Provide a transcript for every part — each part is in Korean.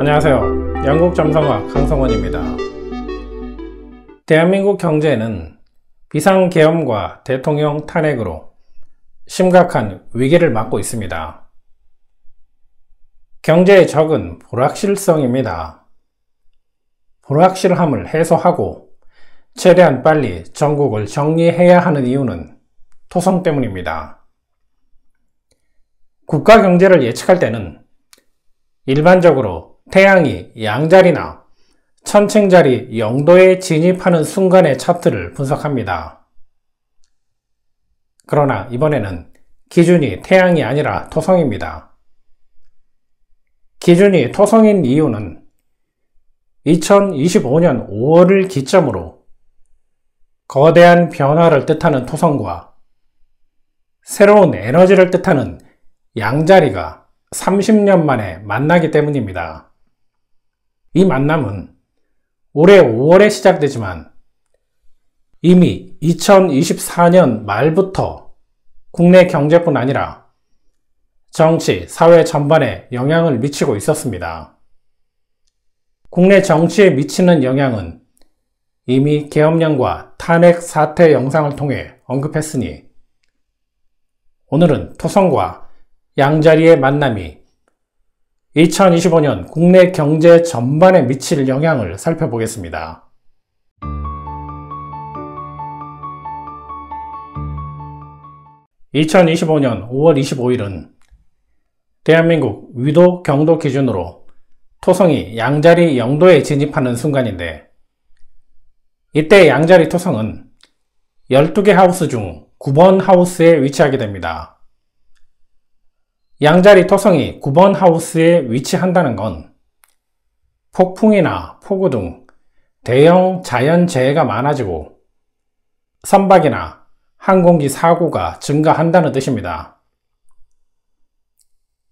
안녕하세요. 영국점성학 강성원입니다. 대한민국 경제는 비상계엄과 대통령 탄핵으로 심각한 위기를 맞고 있습니다. 경제의 적은 불확실성입니다. 불확실함을 해소하고 최대한 빨리 전국을 정리해야 하는 이유는 토성 때문입니다. 국가 경제를 예측할 때는 일반적으로 태양이 양자리나 천칭자리 영도에 진입하는 순간의 차트를 분석합니다. 그러나 이번에는 기준이 태양이 아니라 토성입니다. 기준이 토성인 이유는 2025년 5월을 기점으로 거대한 변화를 뜻하는 토성과 새로운 에너지를 뜻하는 양자리가 30년 만에 만나기 때문입니다. 이 만남은 올해 5월에 시작되지만 이미 2024년 말부터 국내 경제뿐 아니라 정치, 사회 전반에 영향을 미치고 있었습니다. 국내 정치에 미치는 영향은 이미 계엄령과 탄핵 사태 영상을 통해 언급했으니 오늘은 토성과 양자리의 만남이 2025년 국내 경제 전반에 미칠 영향을 살펴보겠습니다. 2025년 5월 25일은 대한민국 위도 경도 기준으로 토성이 양자리 영도에 진입하는 순간인데, 이때 양자리 토성은 12개 하우스 중 9번 하우스에 위치하게 됩니다. 양자리 토성이 9번 하우스에 위치한다는 건 폭풍이나 폭우 등 대형 자연재해가 많아지고 선박이나 항공기 사고가 증가한다는 뜻입니다.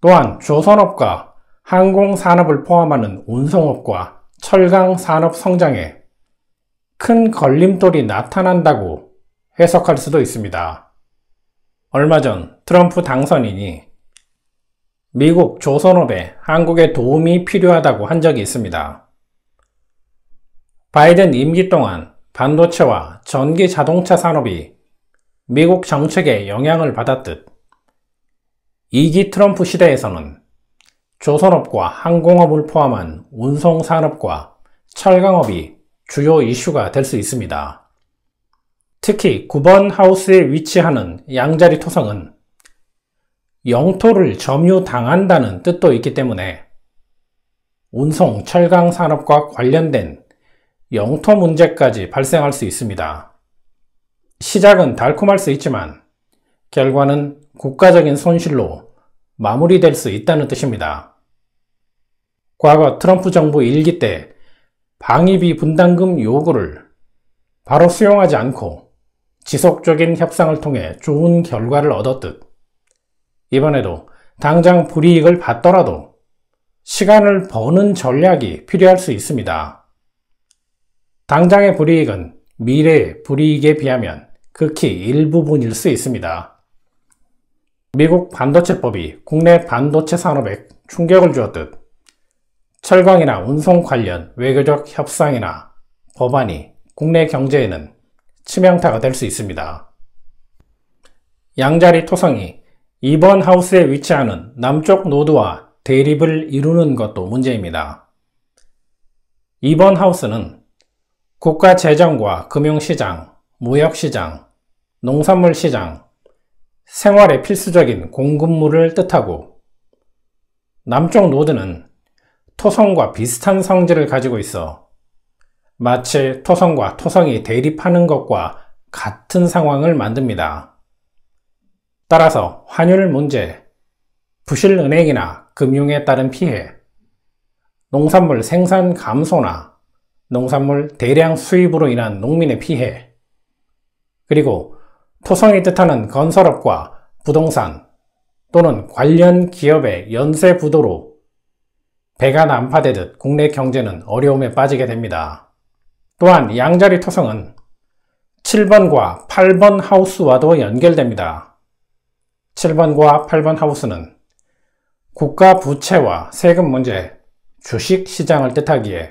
또한 조선업과 항공산업을 포함하는 운송업과 철강산업 성장에 큰 걸림돌이 나타난다고 해석할 수도 있습니다. 얼마 전 트럼프 당선인이 미국 조선업에 한국의 도움이 필요하다고 한 적이 있습니다. 바이든 임기 동안 반도체와 전기 자동차 산업이 미국 정책에 영향을 받았듯 2기 트럼프 시대에서는 조선업과 항공업을 포함한 운송산업과 철강업이 주요 이슈가 될 수 있습니다. 특히 9번 하우스에 위치하는 양자리 토성은 영토를 점유당한다는 뜻도 있기 때문에 운송, 철강 산업과 관련된 영토 문제까지 발생할 수 있습니다. 시작은 달콤할 수 있지만 결과는 국가적인 손실로 마무리될 수 있다는 뜻입니다. 과거 트럼프 정부 1기 때 방위비 분담금 요구를 바로 수용하지 않고 지속적인 협상을 통해 좋은 결과를 얻었듯 이번에도 당장 불이익을 받더라도 시간을 버는 전략이 필요할 수 있습니다. 당장의 불이익은 미래의 불이익에 비하면 극히 일부분일 수 있습니다. 미국 반도체법이 국내 반도체 산업에 충격을 주었듯 철강이나 운송 관련 외교적 협상이나 법안이 국내 경제에는 치명타가 될 수 있습니다. 양자리 토성이 2번 하우스에 위치하는 남쪽 노드와 대립을 이루는 것도 문제입니다. 2번 하우스는 국가 재정과 금융시장, 무역시장, 농산물시장, 생활에 필수적인 공급물을 뜻하고 남쪽 노드는 토성과 비슷한 성질을 가지고 있어 마치 토성과 토성이 대립하는 것과 같은 상황을 만듭니다. 따라서 환율 문제, 부실은행이나 금융에 따른 피해, 농산물 생산 감소나 농산물 대량 수입으로 인한 농민의 피해, 그리고 토성이 뜻하는 건설업과 부동산 또는 관련 기업의 연쇄 부도로 배가 난파되듯 국내 경제는 어려움에 빠지게 됩니다. 또한 양자리 토성은 7번과 8번 하우스와도 연결됩니다. 7번과 8번 하우스는 국가 부채와 세금 문제, 주식 시장을 뜻하기에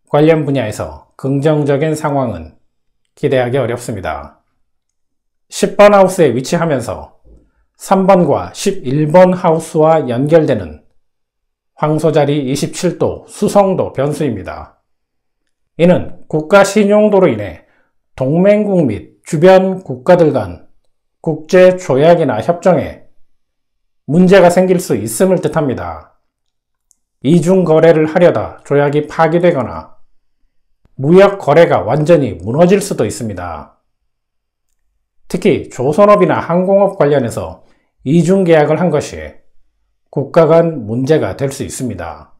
관련 분야에서 긍정적인 상황은 기대하기 어렵습니다. 10번 하우스에 위치하면서 3번과 11번 하우스와 연결되는 황소자리 27도 수성도 변수입니다. 이는 국가 신용도로 인해 동맹국 및 주변 국가들 간 국제 조약이나 협정에 문제가 생길 수 있음을 뜻합니다. 이중 거래를 하려다 조약이 파기되거나 무역 거래가 완전히 무너질 수도 있습니다. 특히 조선업이나 항공업 관련해서 이중 계약을 한 것이 국가 간 문제가 될 수 있습니다.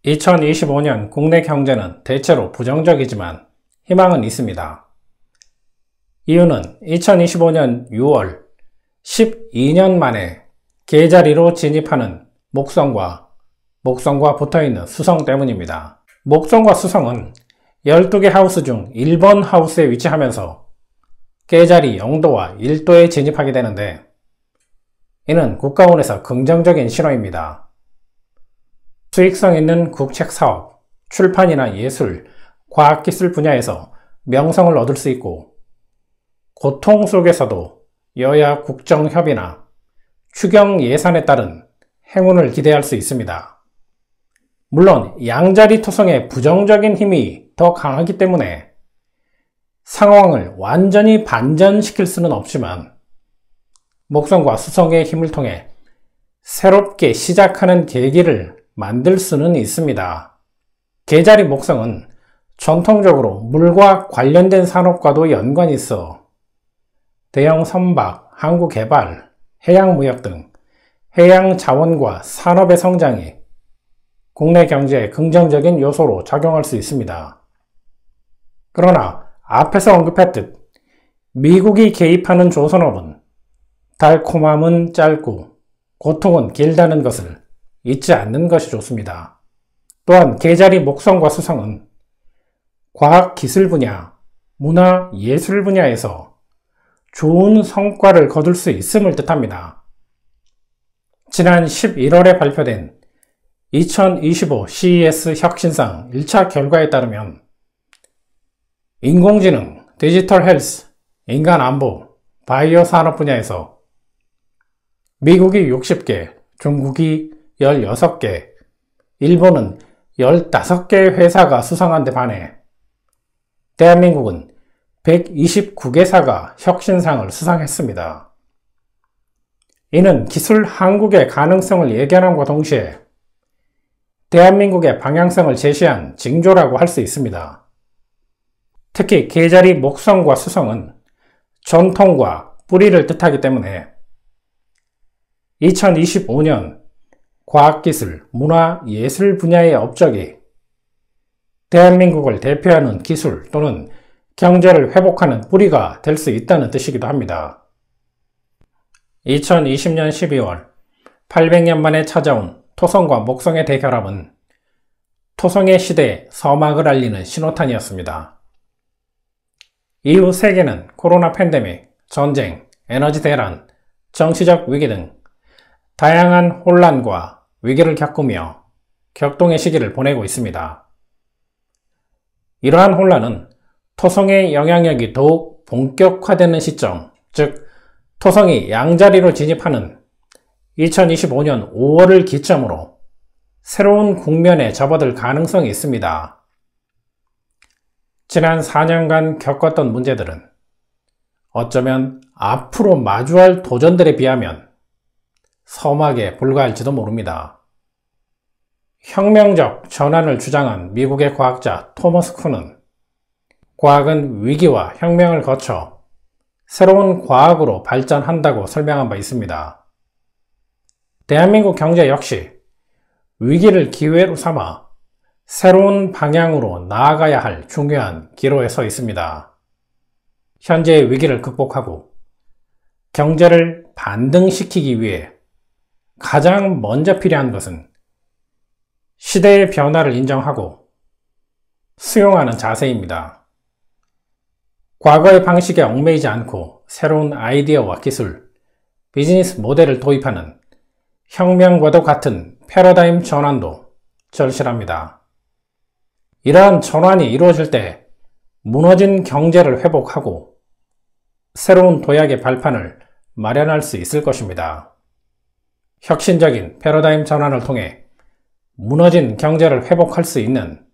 2025년 국내 경제는 대체로 부정적이지만 희망은 있습니다. 이유는 2025년 6월 12년 만에 계자리로 진입하는 목성과 붙어있는 수성 때문입니다. 목성과 수성은 12개 하우스 중 1번 하우스에 위치하면서 계자리 0도와 1도에 진입하게 되는데 이는 국가원에서 긍정적인 신호입니다. 수익성 있는 국책사업, 출판이나 예술, 과학기술 분야에서 명성을 얻을 수 있고 고통 속에서도 여야 국정협의나 추경 예산에 따른 행운을 기대할 수 있습니다. 물론 양자리 토성의 부정적인 힘이 더 강하기 때문에 상황을 완전히 반전시킬 수는 없지만 목성과 수성의 힘을 통해 새롭게 시작하는 계기를 만들 수는 있습니다. 계자리 목성은 전통적으로 물과 관련된 산업과도 연관이 있어 대형 선박, 항구개발, 해양무역 등 해양 자원과 산업의 성장이 국내 경제에 긍정적인 요소로 작용할 수 있습니다. 그러나 앞에서 언급했듯 미국이 개입하는 조선업은 달콤함은 짧고 고통은 길다는 것을 잊지 않는 것이 좋습니다. 또한 계자리 목성과 수성은 과학기술 분야, 문화, 예술 분야에서 좋은 성과를 거둘 수 있음을 뜻합니다. 지난 11월에 발표된 2025 CES 혁신상 1차 결과에 따르면 인공지능, 디지털 헬스, 인간 안보, 바이오 산업 분야에서 미국이 60개, 중국이 16개, 일본은 15개의 회사가 수상한 데 반해 대한민국은 129개사가 혁신상을 수상했습니다. 이는 기술 한국의 가능성을 예견함과 동시에 대한민국의 방향성을 제시한 징조라고 할 수 있습니다. 특히 계자리 목성과 수성은 전통과 뿌리를 뜻하기 때문에 2025년 과학기술, 문화, 예술 분야의 업적이 대한민국을 대표하는 기술 또는 경제를 회복하는 뿌리가 될 수 있다는 뜻이기도 합니다. 2020년 12월 800년 만에 찾아온 토성과 목성의 대결합은 토성의 시대에 서막을 알리는 신호탄이었습니다. 이후 세계는 코로나 팬데믹, 전쟁, 에너지 대란, 정치적 위기 등 다양한 혼란과 위기를 겪으며 격동의 시기를 보내고 있습니다. 이러한 혼란은 토성의 영향력이 더욱 본격화되는 시점, 즉 토성이 양자리로 진입하는 2025년 5월을 기점으로 새로운 국면에 접어들 가능성이 있습니다. 지난 4년간 겪었던 문제들은 어쩌면 앞으로 마주할 도전들에 비하면 서막에 불과할지도 모릅니다. 혁명적 전환을 주장한 미국의 과학자 토머스 쿤은 과학은 위기와 혁명을 거쳐 새로운 과학으로 발전한다고 설명한 바 있습니다. 대한민국 경제 역시 위기를 기회로 삼아 새로운 방향으로 나아가야 할 중요한 기로에 서 있습니다. 현재의 위기를 극복하고 경제를 반등시키기 위해 가장 먼저 필요한 것은 시대의 변화를 인정하고 수용하는 자세입니다. 과거의 방식에 얽매이지 않고 새로운 아이디어와 기술, 비즈니스 모델을 도입하는 혁명과도 같은 패러다임 전환도 절실합니다. 이러한 전환이 이루어질 때 무너진 경제를 회복하고 새로운 도약의 발판을 마련할 수 있을 것입니다. 혁신적인 패러다임 전환을 통해 무너진 경제를 회복할 수 있는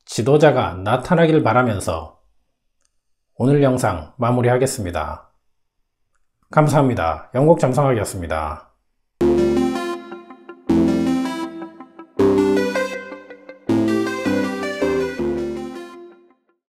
지도자가 나타나길 바라면서 오늘 영상 마무리하겠습니다. 감사합니다. 영국잠성학이었습니다.